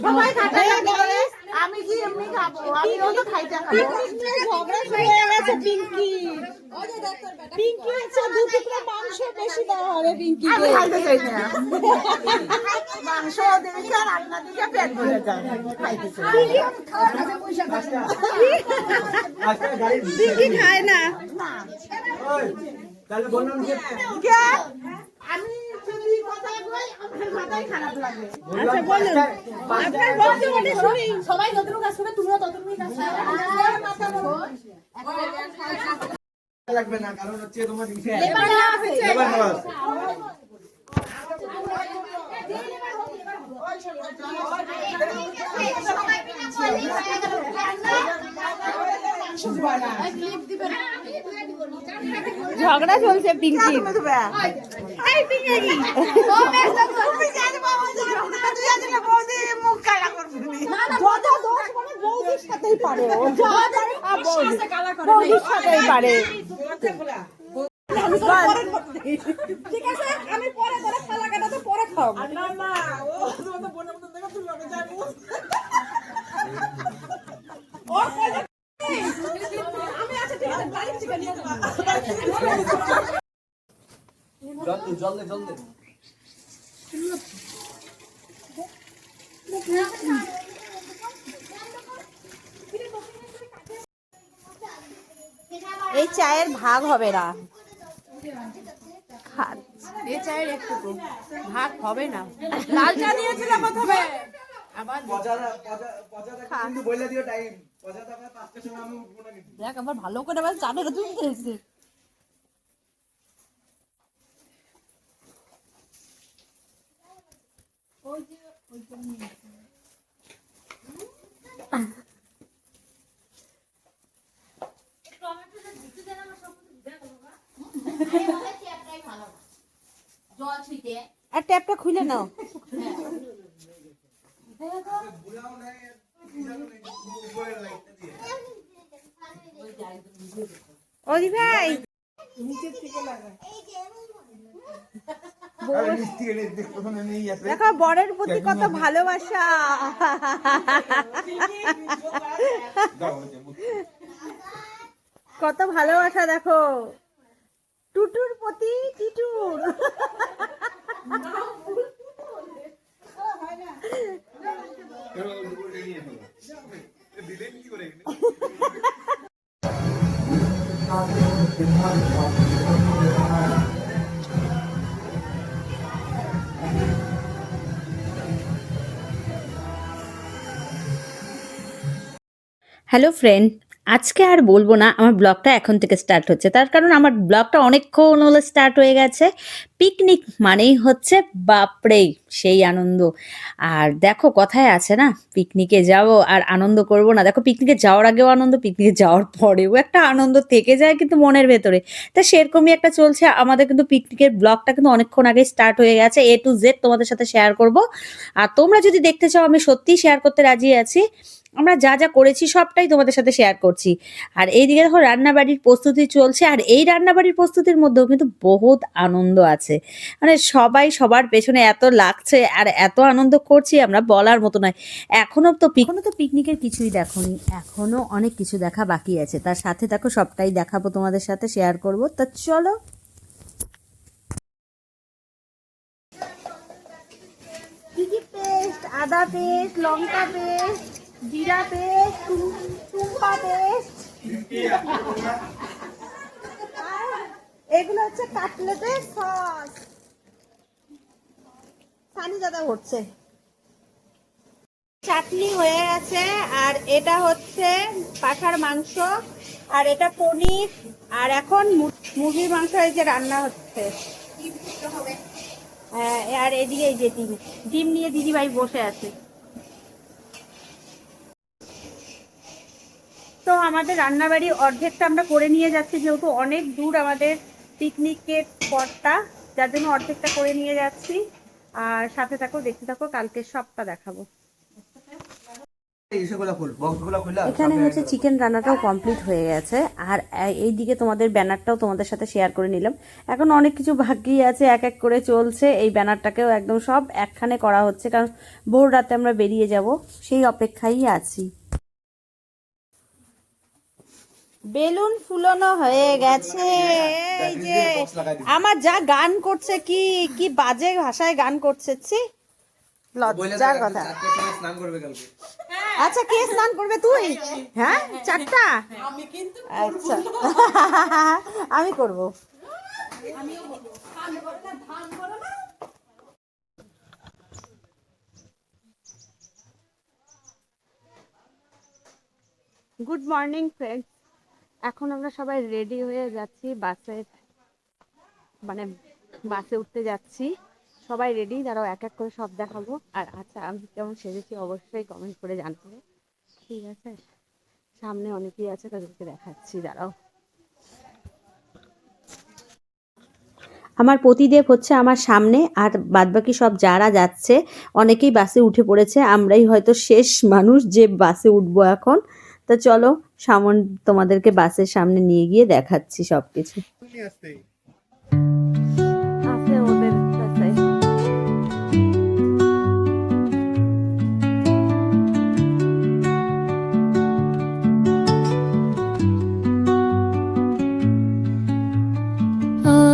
সবাই খাটা খাবে, আমি কি এমনি খাবো? আমিও তো খাইতে খাবো। ঝগড়া শুরু হয়ে গেছে পিঙ্কি। পিঙ্কি হচ্ছে 2 টুকরা মাংস বেশি দেওয়া হবে পিঙ্কি। আমি খাইতে চাই না। মাংস দেখে রান্না দিকে পেট ভরে যায়, খাইতে চাই পিঙ্কি খায় না। আমি যদি কথা কই আমার মাথায় খারাপ লাগে। আচ্ছা বলুন, আপনার বক্তব্যটা শুনি। সবাই যতটুকু কাজ করবে তুমিও ততটুকুই কাজ লাগবে না, কারণ হচ্ছে তোমার ঝগড়া চলছে পিঙ্কি। বৌদির সাথেই পারে, ও যা পারে বৌদির সাথেই পারে। ঠিক আছে, আমি পরে ধরে খালা কাটাতে পরে খাও। না না, ও তোমার তো বোনের মতো দেখো, তুমি লগে যাবো। আমি আচ্ছা ঠিক আছে, বাড়ি থেকে নিয়ে যাবো। জলদি জলদি এই চায়ের ভাগ হবে না, এই চায়ের একটু ভাগ হবে না। লাল চা দিয়েছিল প্রথমে, আবার কিন্তু বলে দিও টাইম পজাটা 5টার সময় আমি উঠবো না কিন্তু। দেখ আবার ভালো করে আবার চাটা তুলতে এসে আর ট্যাপটা খুলে নাও। বুড়াও নাই উপরে লাইটটা দিয়ে ওদি ভাই, আরে মিষ্টি এনে দেখো না, নেই আছে। দেখো বরের প্রতি কত ভালোবাসা। কত ভালোবাসা দেখো টুটুর প্রতি। টিটুর দিলেন কি করে? হ্যালো ফ্রেন্ড, আজকে আর বলবো না আমার ব্লগটা এখন থেকে স্টার্ট হচ্ছে, তার কারণ আমার ব্লগটা অনেকক্ষণ হলো স্টার্ট হয়ে গেছে। পিকনিক মানেই হচ্ছে বাপরে সেই আনন্দ। আর দেখো কথায় আছে না, পিকনিকে যাব আর আনন্দ করব না। দেখো পিকনিকে যাওয়ার আগেও আনন্দ, পিকনিকে যাওয়ার পরেও একটা আনন্দ থেকে যায় কিন্তু মনের ভেতরে। তা সেরকমই একটা চলছে আমাদের, কিন্তু পিকনিকের ব্লগটা কিন্তু অনেকক্ষণ আগে স্টার্ট হয়ে গেছে। A to Z তোমাদের সাথে শেয়ার করব। আর তোমরা যদি দেখতে চাও আমি সত্যিই শেয়ার করতে রাজি আছি। আমরা যা যা করেছি সবটাই তোমাদের সাথে শেয়ার করছি। আর এইদিকে দেখো রান্নাবাড়ির প্রস্তুতি চলছে, আর এই রান্নাবাড়ির প্রস্তুতির মধ্যেও কিন্তু বহুত আনন্দ আছে। মানে সবাই সবার পেছনে এত লাগছে আর এত আনন্দ করছি আমরা, বলার মতো নয়। এখনো তো পিকনিকের কিছুই দেখোনি, এখনো অনেক কিছু দেখা বাকি আছে। তার সাথে দেখো সবটাই দেখাবো তোমাদের সাথে শেয়ার করব। তা চলো। পেস্ট, আদা পেস্ট, লঙ্কা পেস্ট, জিরা পেস্ট, টুম্পা পেস্ট, এগুলো হচ্ছে কাটলেটের সস। সানি দাদা হচ্ছে চাটনি হয়ে গেছে, আর এটা হচ্ছে পাঠার মাংস, আর এটা পনির, আর এখন মুরগির মাংস এই যে রান্না হচ্ছে। হ্যাঁ, আর এদিকে এই যে ডিম নিয়ে দিদিভাই বসে আছে। তো আমাদের রান্নাবাড়ি অর্ধেকটা আমরা করে নিয়ে যাচ্ছি, যেহেতু অনেক দূর আমাদের পিকনিকের স্পটটা, যার জন্য অর্ধেকটা করে নিয়ে যাচ্ছি। আর সাথে থাকো, দেখতে থাকো, কালকে সবটা দেখাবো। ইসেগুলো খুল, বক্সগুলো খুলে এখানে হচ্ছে চিকেন রান্নাটাও কমপ্লিট হয়ে গেছে। আর এই দিকে তোমাদের ব্যানারটাও তোমাদের সাথে শেয়ার করে নিলাম। এখন অনেক কিছু বাকি আছে, এক এক করে চলছে। এই ব্যানারটাকেও একদম সব একখানে করা হচ্ছে, কারণ ভোর রাতে আমরা বেরিয়ে যাব, সেই অপেক্ষায় আছি। বেলুন ফুলানো হয়ে গেছে। এই যে আমার যা গান করছে, কি কি বাজে ভাষায় গান করছে, ছি লজ্জার কথা। স্নান করবে কালকে। আচ্ছা, কে স্নান করবে? তুই? হ্যাঁ, 4টা? আচ্ছা, আমি করব। গুড মর্নিং ফ্রেন্ডস, এখন আমরা সবাই রেডি হয়ে যাচ্ছি বাসে উঠতে যাচ্ছি। সবাই রেডি, দাঁড়াও এক এক করে সব দেখাবো। আর আচ্ছা, আমি কেমন সেজেছি অবশ্যই কমেন্ট করে জানাবো, ঠিক আছে? সামনে অনেকেই আছে, তাদেরকে দেখাচ্ছি, দাঁড়াও। আমার পতিদেব হচ্ছে আমার সামনে, আর বাদবাকি সব যারা যাচ্ছে অনেকেই বাসে উঠে পড়েছে। আমরাই হয়তো শেষ মানুষ যে বাসে উঠবো এখন। তো চলো তোমাদেরকে বাসের সামনে নিয়ে গিয়ে দেখাচ্ছি সবকিছু। আছে ওদের কাছে।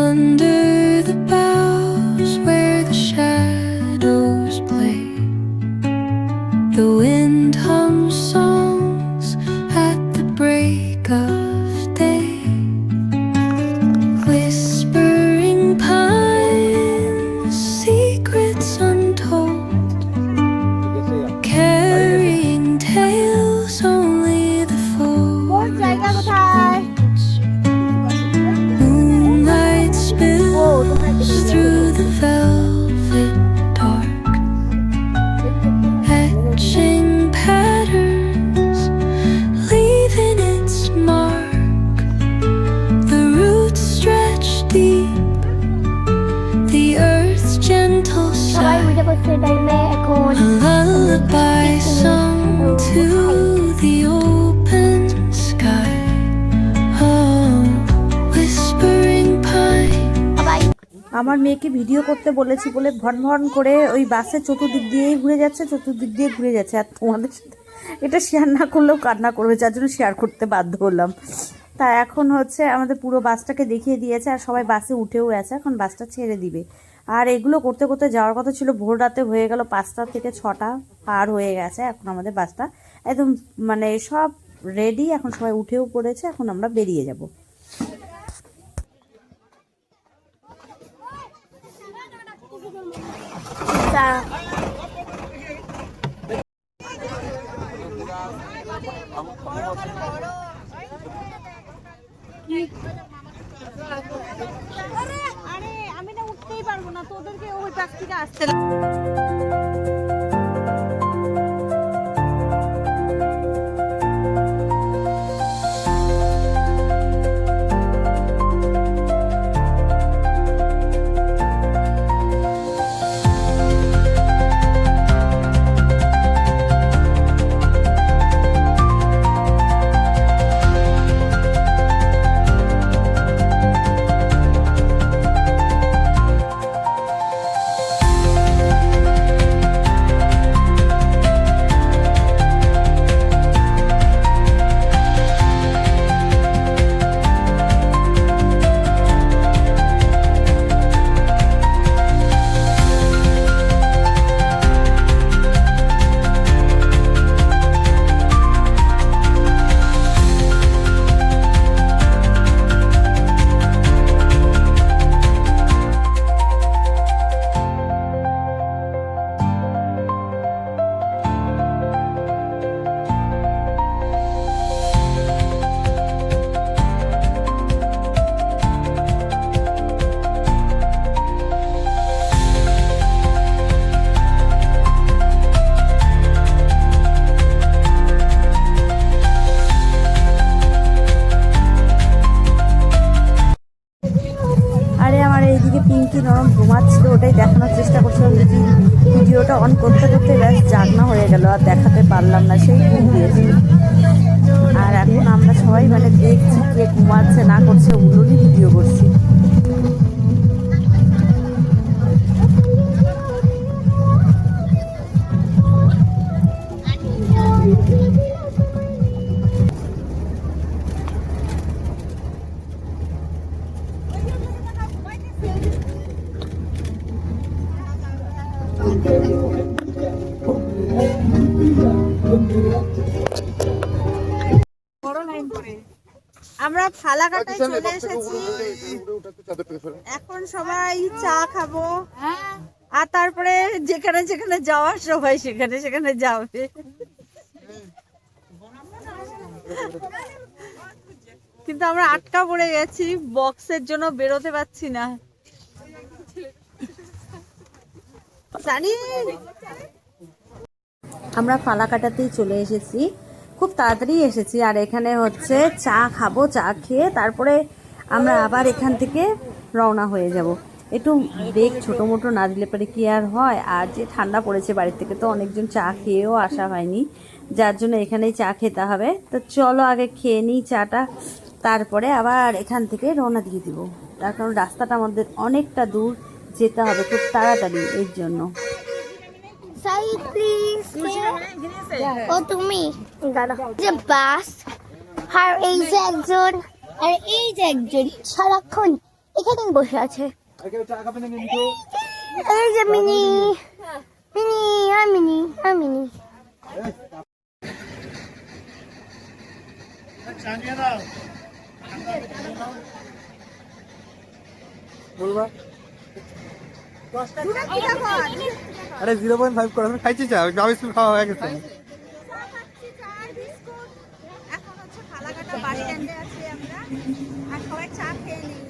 Under the boughs where the shadows play, the wind hums songs at the break of day. Whispering pines, secrets untold, carrying tales only the জায়গা কোথায়? moonlight spills through the velvet dark, etching patterns, leaving its mark. The roots stretch deep, the earth's gentle sigh, a lullaby sung to the open sky. Oh, whispering pine. আমার মেয়েকে video করতে বলেছি বলে von von করে ওই বাসের চতুর্দিক দিয়েই ঘুরে যাচ্ছে, আর তোমাদের সাথে এটা শেয়ার না করলেও কান্না করবে, যার জন্য শেয়ার করতে বাধ্য হলাম। তা এখন হচ্ছে আমাদের পুরো বাসটাকে দেখিয়ে দিয়েছে, আর সবাই বাসে উঠেও গেছে, এখন বাসটা ছেড়ে দিবে। আর এগুলো করতে করতে যাওয়ার কথা ছিল ভোর রাতে, হয়ে গেল 5টা থেকে 6টা পার হয়ে গেছে। এখন আমাদের বাসটা একদম সব রেডি, এখন সবাই উঠেও পড়েছে, এখন আমরা বেরিয়ে যাব। আরে আমি না উঠতেই পারবো না, তোদেরকে ওই পাশ থেকে আসতে ভিডিওটা অন করতে করতে ব্যাস জাগনা হয়ে গেল, আর দেখাতে পারলাম না, সেই ঘুম দিয়েছি। আর এখন আমরা সবাই মানে দেখছি কে ঘুমাচ্ছে না করছে, ওগুলোরই ভিডিও করছি। আমরা ফালাকাটায় চলে এসেছি, এখন সবাই চা খাবো, আর তারপরে যেখানে যেখানে যাওয়ার সবাই সেখানে সেখানে যাবে। কিন্তু আমরা আটকা পড়ে গেছি, বক্সের জন্য বেরোতে পারছি না। জানি আমরা ফালাকাটাতেই চলে এসেছি, খুব তাড়াতাড়ি এসেছি। আর এখানে হচ্ছে চা খাবো, চা খেয়ে তারপরে আমরা আবার এখান থেকে রওনা হয়ে যাব। একটু ব্রেক ছোটো মোটো না দিলে পরে কি আর হয়। আর যে ঠান্ডা পড়েছে, বাড়ির থেকে তো অনেকজন চা খেয়েও আসা হয়নি, যার জন্য এখানেই চা খেতে হবে। তো চলো আগে খেয়ে নিই চাটা, তারপরে আবার এখান থেকে রওনা দিয়ে দিব। তার কারণ রাস্তাটা আমাদের অনেকটা দূর যেতে হবে খুব তাড়াতাড়ি, এর জন্য। Side please. ও তুমি যে বাস আর এই যে একজন আর এই যে একজন সারাক্ষণ এখানে বসে আছে। আর কেউ চা খাবে না কিন্তু? এই যে মিনি মিনি আর মিনি আর মিনি। বলবা আরে 0.5 করে আমি খাইছি চা, গাও স্কুল খাওয়া হয়ে গেছে। এখন হচ্ছে ফালাকাটা বাস স্ট্যান্ডে আছি আমরা, আর সবাই চা খেয়ে নিই।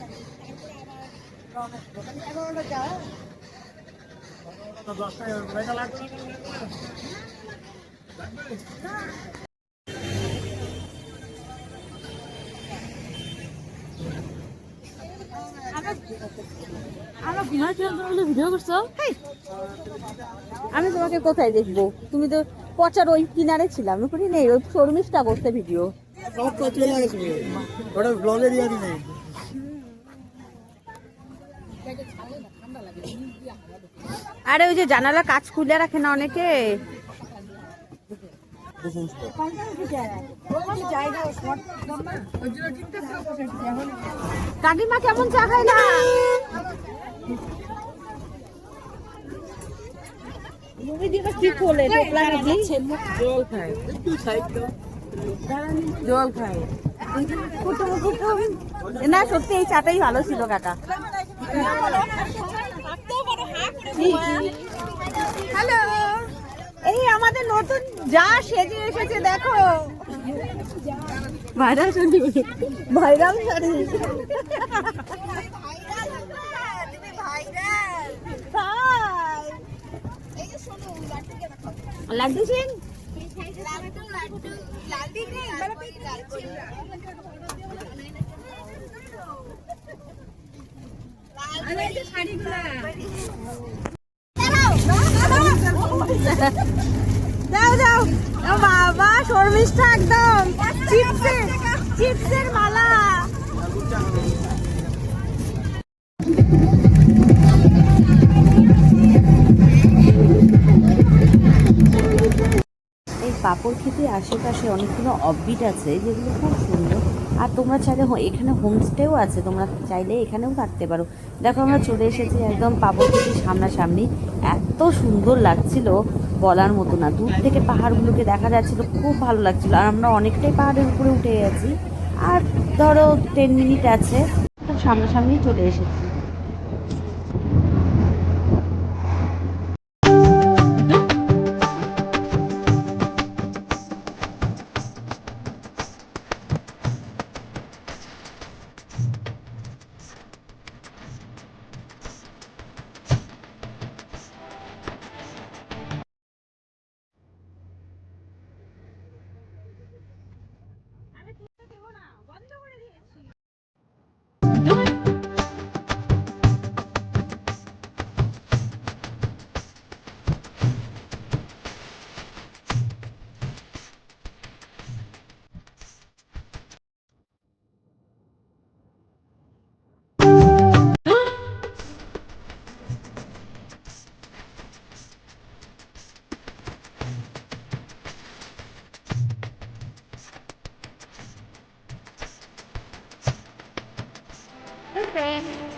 আমি তোমাকে কোথায় দেখবো? তুমি তো পচার ওই কিনারে ছিলাম, আমি করি নেই ওই শর্মিষ্ঠা করতে ভিডিও। সব তো চলে গেছে, ওটা ব্লগে দিয়ে দিই। আরে ওই যে জানালা কাজ খুলে রাখে না অনেকে। কাকিমা কেমন চা খাই না? জল খায় না, সত্যি এই চাটাই ভালো ছিল কাকা। হ্যালো, এই আমাদের নতুন যা সেজে এসেছে দেখো, ভাইরাল শাড়ি, ভাইরাল শাড়ি। লাড্ডু সিং যাও যাও, ও বাবা শর্মিষ্ঠা একদম চিপসের মালা। এই পাপড় খেতে আশেপাশে অনেকগুলো অফবিট আছে যেগুলো খুব সুন্দর। আর তোমরা চাইলে এখানে হোমস্টেও আছে, তোমরা চাইলে এখানেও থাকতে পারো। দেখো আমরা চলে এসেছি একদম পাপড় খেতে সামনাসামনি, এত সুন্দর লাগছিল বলার মতো না। দূর থেকে পাহাড়গুলোকে দেখা যাচ্ছিল, খুব ভালো লাগছিল। আর আমরা অনেকটাই পাহাড়ের উপরে উঠে গেছি, আর ধরো 10 মিনিট আছে, সামনাসামনি চলে এসেছি।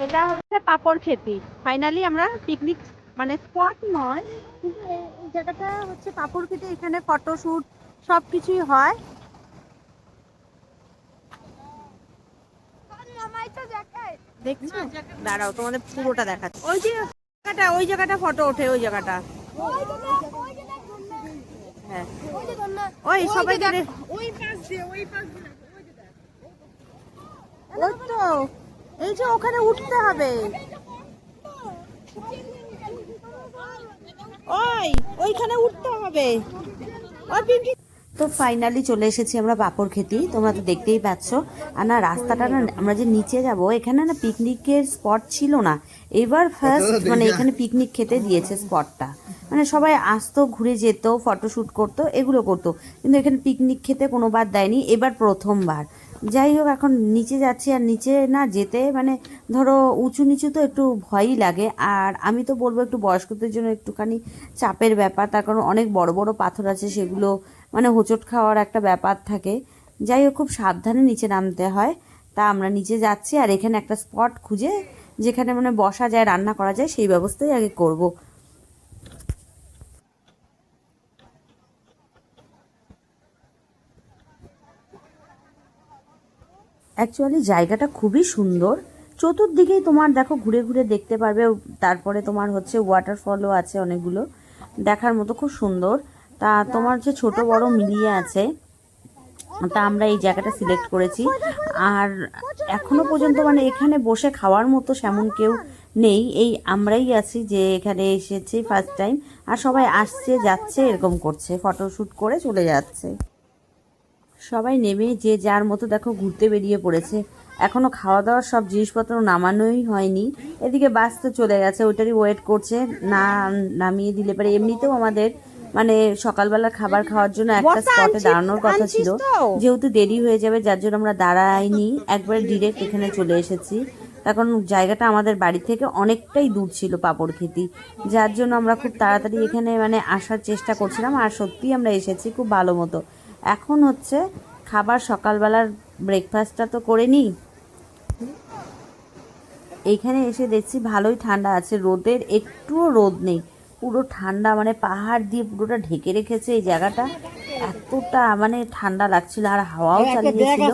এটা হচ্ছে পাপড় খেতি। ফাইনালি আমরা পিকনিক মানে স্পট নয়, কিন্তু এই জায়গাটা হচ্ছে পাপড় খেতে। এখানে ফটোশুট সবকিছুই হয়। দেখছো? দাঁড়াও, তোমাদের পুরোটা দেখাচ্ছি। ওই জায়গাটা ফটো ওঠে, ওই জায়গাটা। হ্যাঁ, ওই সবাই ওই তো, এই যে ওখানে উঠতে হবে। ওইখানে উঠতে হবে। তো ফাইনালি চলে এসেছি আমরা পাপড় খেতি, তোমরা তো দেখতেই পাচ্ছ। আর না রাস্তাটা না, আমরা যে নিচে যাব এখানে না পিকনিকের স্পট ছিল না, এবার ফার্স্ট মানে এখানে পিকনিক খেতে দিয়েছে স্পটটা। মানে সবাই আসতো, ঘুরে যেত, ফটোশ্যুট করতো, এগুলো করতো, কিন্তু এখানে পিকনিক খেতে কোনোবার দেয়নি, এবার প্রথমবার। যাই হোক, এখন নিচে যাচ্ছি, আর নিচে না যেতে মানে ধরো উঁচু নিচু তো একটু ভয়ই লাগে। আর আমি তো বলবো একটু বয়স্কদের জন্য একটুখানি চাপের ব্যাপার, তার কারণ অনেক বড় বড় পাথর আছে, সেগুলো মানে হোঁচট খাওয়ার একটা ব্যাপার থাকে। যাই হোক, খুব সাবধানে নিচে নামতে হয়। তা আমরা নিচে যাচ্ছি, আর এখানে একটা স্পট খুঁজে যেখানে মানে বসা যায়, রান্না করা যায়, সেই ব্যবস্থাই আগে করব। অ্যাকচুয়ালি জায়গাটা খুবই সুন্দর, চতুর্দিকেই তোমার দেখো ঘুরে ঘুরে দেখতে পারবে। তারপরে তোমার হচ্ছে ওয়াটারফলও আছে অনেকগুলো, দেখার মতো খুব সুন্দর। তা তোমার যে ছোট বড় মিলিয়ে আছে, তা আমরা এই জায়গাটা সিলেক্ট করেছি। আর এখনো পর্যন্ত মানে এখানে বসে খাওয়ার মতো সেমন কেউ নেই, এই আমরাই আছি যে এখানে এসেছি ফার্স্ট টাইম। আর সবাই আসছে যাচ্ছে এরকম করছে, ফটোশ্যুট করে চলে যাচ্ছে। সবাই নেমে যে যার মতো দেখো ঘুরতে বেরিয়ে পড়েছে। এখনো খাওয়া দাওয়ার সব জিনিসপত্র নামানোই হয়নি, এদিকে বাস তো চলে গেছে, ওইটারই ওয়েট করছে। না নামিয়ে দিলে পারে। এমনিতেও আমাদের মানে সকালবেলা খাবার খাওয়ার জন্য একটা স্পটে দাঁড়ানোর কথা ছিল, যেহেতু দেরি হয়ে যাবে যার জন্য আমরা দাঁড়াইনি, একবারে ডিরেক্ট এখানে চলে এসেছি। এখন জায়গাটা আমাদের বাড়ি থেকে অনেকটাই দূর ছিল পাপড় খেতি, যার জন্য আমরা খুব তাড়াতাড়ি এখানে মানে আসার চেষ্টা করছিলাম। আর সত্যিই আমরা এসেছি খুব ভালো মতো। এখন হচ্ছে খাবার, সকালবেলার ব্রেকফাস্টটা তো করে নিই। এইখানে এসে দেখছি ভালোই ঠান্ডা আছে, রোদের একটুও রোদ নেই, পুরো ঠান্ডা, মানে পাহাড় দিয়ে পুরোটা ঢেকে রেখেছে এই জায়গাটা, এতটা মানে ঠান্ডা লাগছিল। আর হাওয়াও চালিয়েছিল।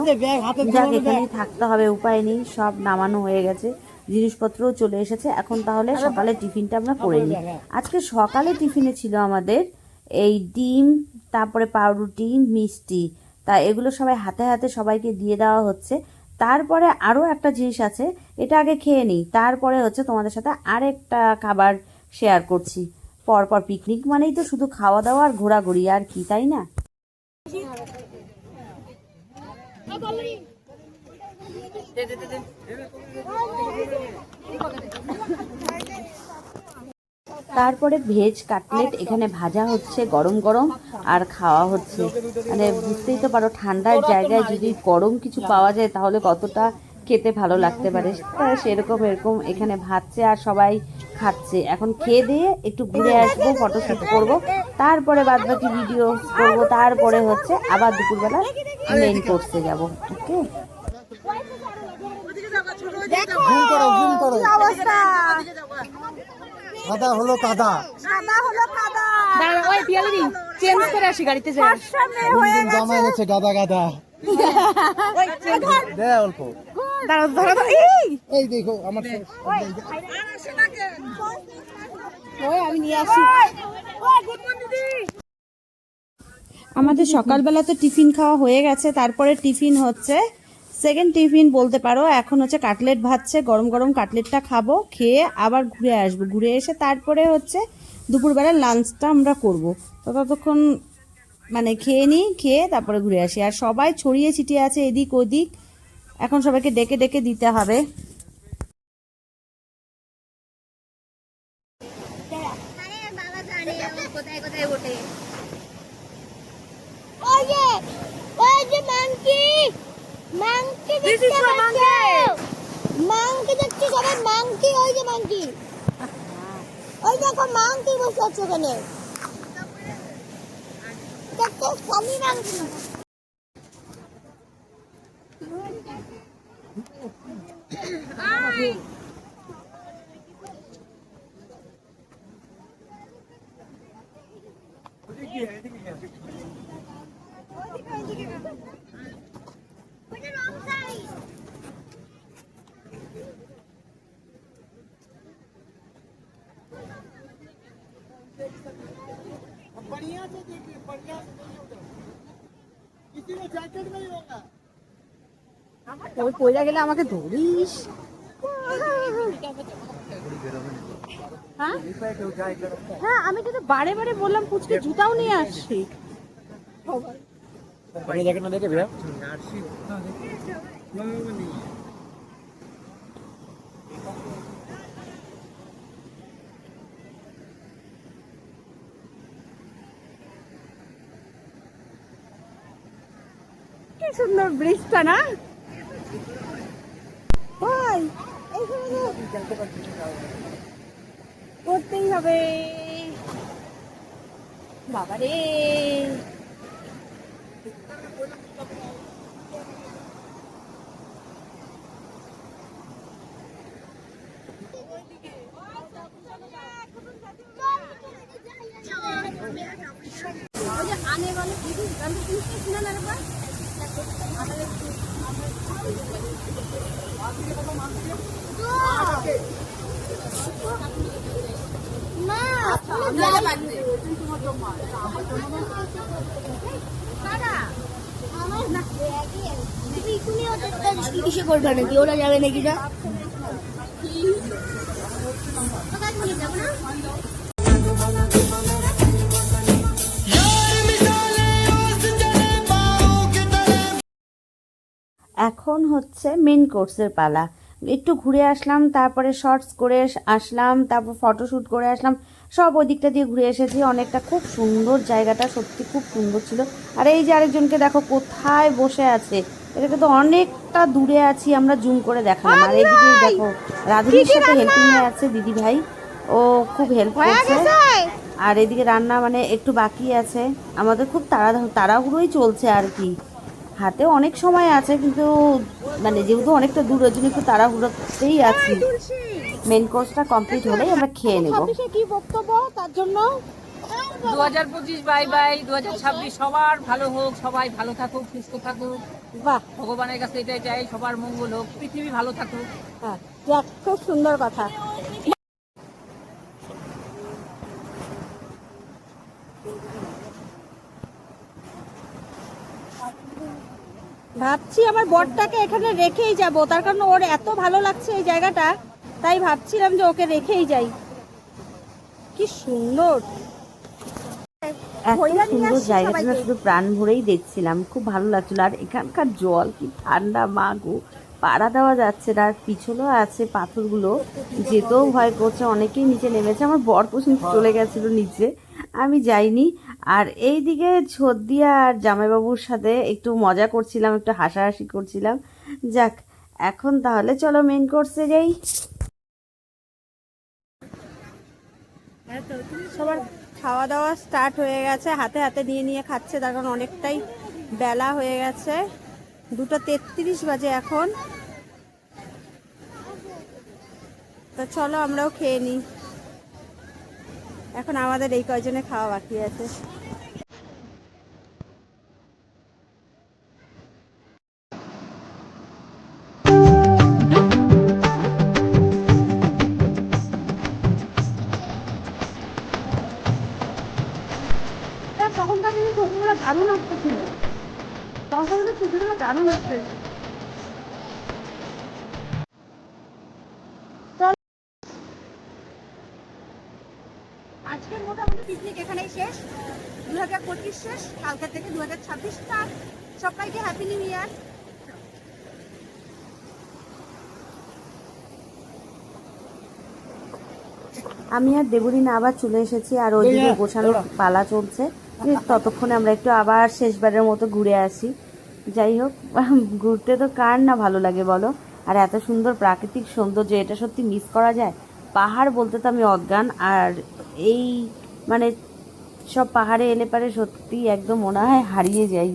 যাক, এখানেই থাকতে হবে, উপায় নেই। সব নামানো হয়ে গেছে, জিনিসপত্রও চলে এসেছে। এখন তাহলে সকালে টিফিনটা আমরা করে নিই। আজকে সকালে টিফিনে ছিল আমাদের এই ডিম, তারপরে পাউরুটি, মিষ্টি। তা এগুলো সবাই হাতে হাতে সবাইকে দিয়ে দেওয়া হচ্ছে। তারপরে আরও একটা জিনিস আছে, এটা আগে খেয়ে নিই, তারপরে হচ্ছে তোমাদের সাথে আরেকটা খাবার শেয়ার করছি। পরপর পিকনিক মানেই তো শুধু খাওয়া দাওয়া আর ঘোরাঘুরি, আর কি, তাই না? তারপরে ভেজ কাটলেট এখানে ভাজা হচ্ছে গরম গরম, আর খাওয়া হচ্ছে। মানে বুঝতেই তো পারো, ঠান্ডার জায়গায় যদি গরম কিছু পাওয়া যায় তাহলে কতটা খেতে ভালো লাগতে পারে। সেরকম এরকম এখানে ভাজছে আর সবাই খাচ্ছে। এখন খেয়ে দিয়ে একটু ঘুরে আসবো, ফটোশ্যুট করবো, তারপরে বাদবাকি ভিডিও করবো, তারপরে হচ্ছে আবার দুপুরবেলা মেইন কোর্সে যাবো। ওকে, কাদা হলো কাদা, ওই পিয়ালি চেঞ্জ করে আসি গাড়িতে যাই। জামা এনেছে গাদা গাদা। দে অল্প, এই দেখো আমার আমি নিয়ে আসি। আমাদের সকালবেলা তো টিফিন খাওয়া হয়ে গেছে, তারপরে টিফিন হচ্ছে সেকেন্ড টিফিন বলতে পারো। এখন হচ্ছে কাটলেট ভাজছে, গরম গরম কাটলেটটা খাবো, খেয়ে আবার ঘুরে আসবো। ঘুরে এসে তারপরে হচ্ছে দুপুরবেলা লাঞ্চটা আমরা করবো। তো ততক্ষণ মানে খেয়ে নিই, খেয়ে তারপরে ঘুরে আসি। আর সবাই ছড়িয়ে ছিটিয়ে আছে এদিক ওদিক, এখন সবাইকে ডেকে ডেকে দিতে হবে। ওই যে মাংকি, মাংকি দেখতে পাচ্ছো? মাংকি দেখছি সবাই, মাংকি, ওই যে মাংকি, ওই দেখো মাংকি বসে আছে ওখানে। बढ़िया से देखिए, बढ़िया से नहीं होगा, किसी में जैकेट नहीं होगा। ওই পয়লা গেলে আমাকে ধরিস। হ্যাঁ হ্যাঁ, আমি তো বারে বারে বললাম পুচকে জুতাও নিয়ে আসছি। बढ़िया जैकेट ना देखे भैया কি সুন্দর ব্রিজটা না? ওই এইখানে করতেই হবে বাবা রে। ওই যে আনে वाले दीदी गांधी किसने सुना ना रे बा কিসে করবে নাকি ওরা যাবে নাকি না এখন হচ্ছে মেন কোর্সের পালা। একটু ঘুরে আসলাম, তারপরে শর্টস করে আসলাম, তারপর ফটোশ্যুট করে আসলাম, সব ওই দিকটা দিয়ে ঘুরে এসেছি। অনেকটা খুব সুন্দর জায়গাটা, সত্যি খুব সুন্দর ছিল। আর এই যে আরেকজনকে দেখো কোথায় বসে আছে, এটাকে তো অনেকটা দূরে আছি আমরা, জুম করে দেখালাম। আর এইদিকে দেখো রাধুনির সাথে হেল্পিং হয়ে আছে দিদি ভাই, ও খুব হেল্প করছে। আর এদিকে রান্না মানে একটু বাকি আছে, আমাদের খুব তাড়াহুড়োই চলছে আর কি। হাতে অনেক সময় আছে কিন্তু মানে যেহেতু অনেকটা দূর, ওই জন্য একটু তাড়াহুড়োতেই আছি। মেন কোর্সটা কমপ্লিট হলেই আমরা খেয়ে নেব। কি বক্তব্য তার জন্য? 2025 বাই বাই, 2026 সবার ভালো হোক, সবাই ভালো থাকুক, সুস্থ থাকুক। বাহ, ভগবানের কাছে এটাই চাই, সবার মঙ্গল হোক, পৃথিবী ভালো থাকুক। হ্যাঁ, যাক, খুব সুন্দর কথা। ভাবছি আমার বরটাকে এখানে রেখেই যাব, তার কারণ ওর এত ভালো লাগছে এই জায়গাটা, তাই ভাবছিলাম যে ওকে রেখেই যাই। কি সুন্দর, এত সুন্দর জায়গাটা না, শুধু প্রাণ ভরেই দেখছিলাম, খুব ভালো লাগছিল। আর এখানকার জল কি ঠান্ডা, মা গো, পাড়া দেওয়া যাচ্ছে না। আর পিছলেও আছে পাথরগুলো, যেতেও ভয় করছে। অনেকেই নিচে নেমেছে, আমার বর পর্যন্ত চলে গেছিল নিচে, আমি যাইনি। আর এইদিকে ছোদ্দিয়া আর জামাইবাবুর সাথে একটু মজা করছিলাম, একটু হাসাহাসি করছিলাম। যাক, এখন তাহলে চলো মেন কোর্সে যাই। সবার খাওয়া দাওয়া স্টার্ট হয়ে গেছে, হাতে হাতে নিয়ে নিয়ে খাচ্ছে, তার কারণ অনেকটাই বেলা হয়ে গেছে, 2:33 বাজে এখন। তো চলো আমরাও খেয়ে নিই, এখন আমাদের এই কয়জনে খাওয়া বাকি আছে। তখনকার দিনে ছবিগুলো দারুণ আসতে ছিল, তখনকার ছবিগুলো দারুণ আসছে। আজকের মোটামুটি পিকনিক এখানেই শেষ। 2025 শেষ, কালকে থেকে 2026 স্টার্ট। সবাইকে হ্যাপি নিউ ইয়ার। আমি আর দেবরিনা আবার চলে এসেছি, আর ওইদিকে গোছানোর পালা চলছে। ততক্ষণে আমরা একটু আবার শেষবারের মতো ঘুরে আসি। যাই হোক, ঘুরতে তো কার না ভালো লাগে বলো। আর এত সুন্দর প্রাকৃতিক সৌন্দর্য, এটা সত্যি মিস করা যায়? পাহাড় বলতে তো আমি অজ্ঞান। আর এই মানে সব পাহাড়ে এলে পারে সত্যি একদম মনে হয় হারিয়ে যাই।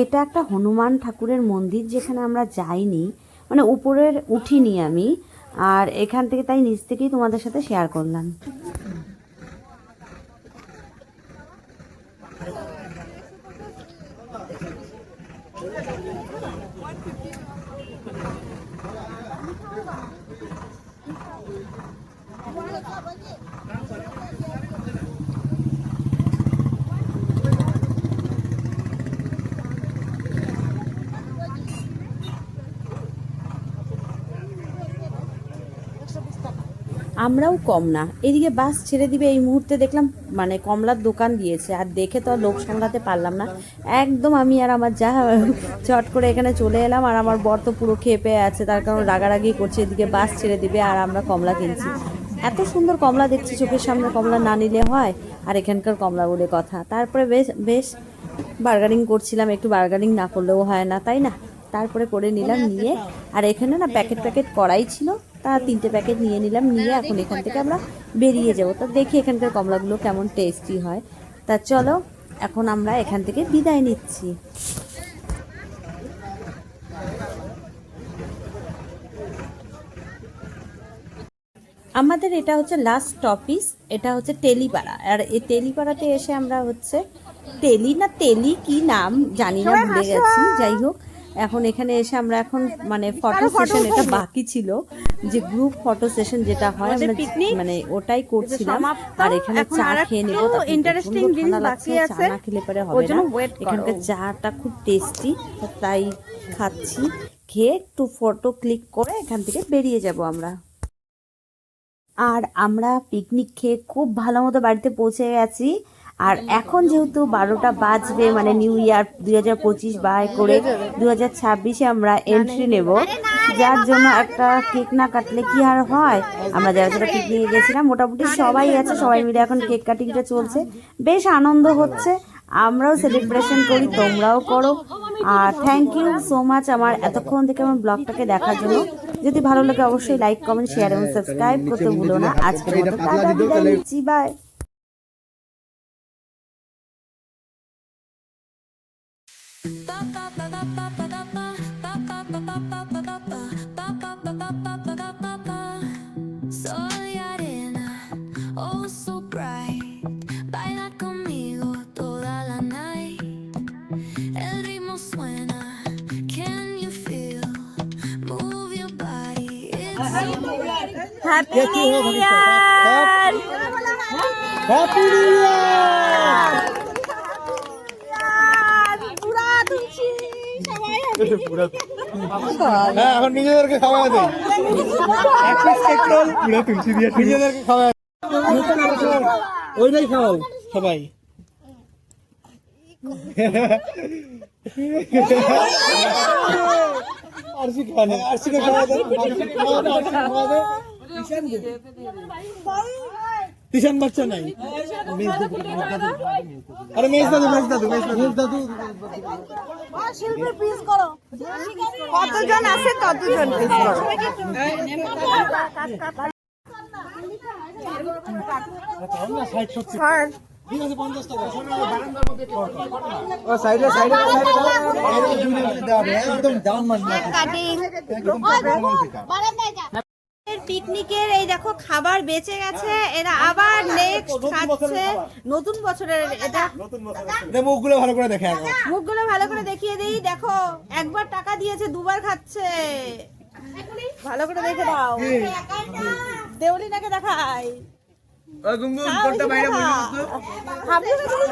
এটা একটা হনুমান ঠাকুরের মন্দির, যেখানে আমরা যাইনি, মানে উপরের উঠিনি আমি, আর এখান থেকে তাই নিচ থেকেই তোমাদের সাথে শেয়ার করলাম। আমরাও কম না, এদিকে বাস ছেড়ে দিবে এই মুহূর্তে দেখলাম, মানে কমলার দোকান দিয়েছে, আর দেখে তো আর লোক সামলাতে পারলাম না, একদম আমি আর আমার যা চট করে এখানে চলে এলাম। আর আমার বর তো পুরো খেপে আছে, তার কারণ রাগারাগি করছে, এদিকে বাস ছেড়ে দিবে আর আমরা কমলা কিনছি। এত সুন্দর কমলা দেখছি, চোখের সামনে কমলা না নিলে হয়, আর এখানকার কমলা বলে কথা। তারপরে বেশ বেশ বার্গারিং করছিলাম, একটু বার্গারিং না করলেও হয় না, তাই না? তারপরে করে নিলাম, নিয়ে আর এখানে না প্যাকেট করাই ছিল, তা 3টে প্যাকেট নিয়ে নিলাম, নিয়ে এখন এখান থেকে আমরা বেরিয়ে যাবো। তা দেখি এখানকার কমলাগুলো কেমন টেস্টি হয়। তা চলো এখন আমরা এখান থেকে বিদায় নিচ্ছি। আমাদের এটা হচ্ছে লাস্ট স্টপেজ, এটা হচ্ছে টেলিপাড়া। আর এই টেলিপাড়াতে এসে আমরা হচ্ছে তেলি কি নাম জানি না, ভুলে গেছি, যাই হোক এখন এখানে এসে আমরা এখন মানে ফটো সেশন, এটা বাকি ছিল যে গ্রুপ ফটো সেশন যেটা হয়, আমরা মানে ওটাই করছিলাম। আর এখানে চা খেয়ে নেবো, ইন্টারেস্টিং জিনিস বাকি আছে, চা না খেলে পরে হবে না। এখানকার চাটা খুব টেস্টি, তাই খাচ্ছি, খেয়ে একটু ফটো ক্লিক করে এখান থেকে বেরিয়ে যাব আমরা। আর আমরা পিকনিক খেয়ে খুব ভালো মতো বাড়িতে পৌঁছে গেছি। আর এখন যেহেতু 12টা বাজবে, মানে নিউ ইয়ার 2025 বাই করে 2026-এ আমরা এন্ট্রি নেব, যার জন্য একটা কেক না কাটলে কি আর হয়। আমরা যারা যারা পিকনিকে গেছিলাম মোটামুটি সবাই আছে, সবাই মিলে এখন কেক কাটিংটা চলছে, বেশ আনন্দ হচ্ছে, আমরাও সেলিব্রেশন করি, তোমরাও করো। আর থ্যাংক ইউ সো মাচ আমার এতক্ষণ থেকে আমার ব্লগটাকে দেখার জন্য। যদি ভালো লাগে অবশ্যই লাইক, কমেন্ট, শেয়ার এবং সাবস্ক্রাইব করতে ভুলো না। আজকের মতো টাটা, বিদায় নিচ্ছি, by. Soy arena, oh so bright. Baila conmigo toda la night. El ritmo suena, can you feel? Move your body, it's so happy new year, happy new year. হ্যাঁ, এখন নিজেদেরকে খাওয়া দেয়, নিজেদেরকে খাওয়া, ওইটাই খাওয়াও সবাই। আরশিকে খাওয়া দেয়, তিশান বাচ্চা নাই, আরে মেজ দাদু শিল্পী পিস করো, কতজন আছে ততজন পিস করো। পিকনিকের এই দেখো খাবার বেঁচে গেছে, এরা আবার নেক্সট খাচ্ছে নতুন বছরের। এটা মুখগুলো ভালো করে দেখে, মুখগুলো ভালো করে দেখিয়ে দিই, দেখো একবার টাকা দিয়েছে, দুবার খাচ্ছে, ভালো করে দেখে দাও, দেওলিনাকে দেখাই। গুনগুন তোরটা বাইরে বলে দিস তো। খাবি না তুমি?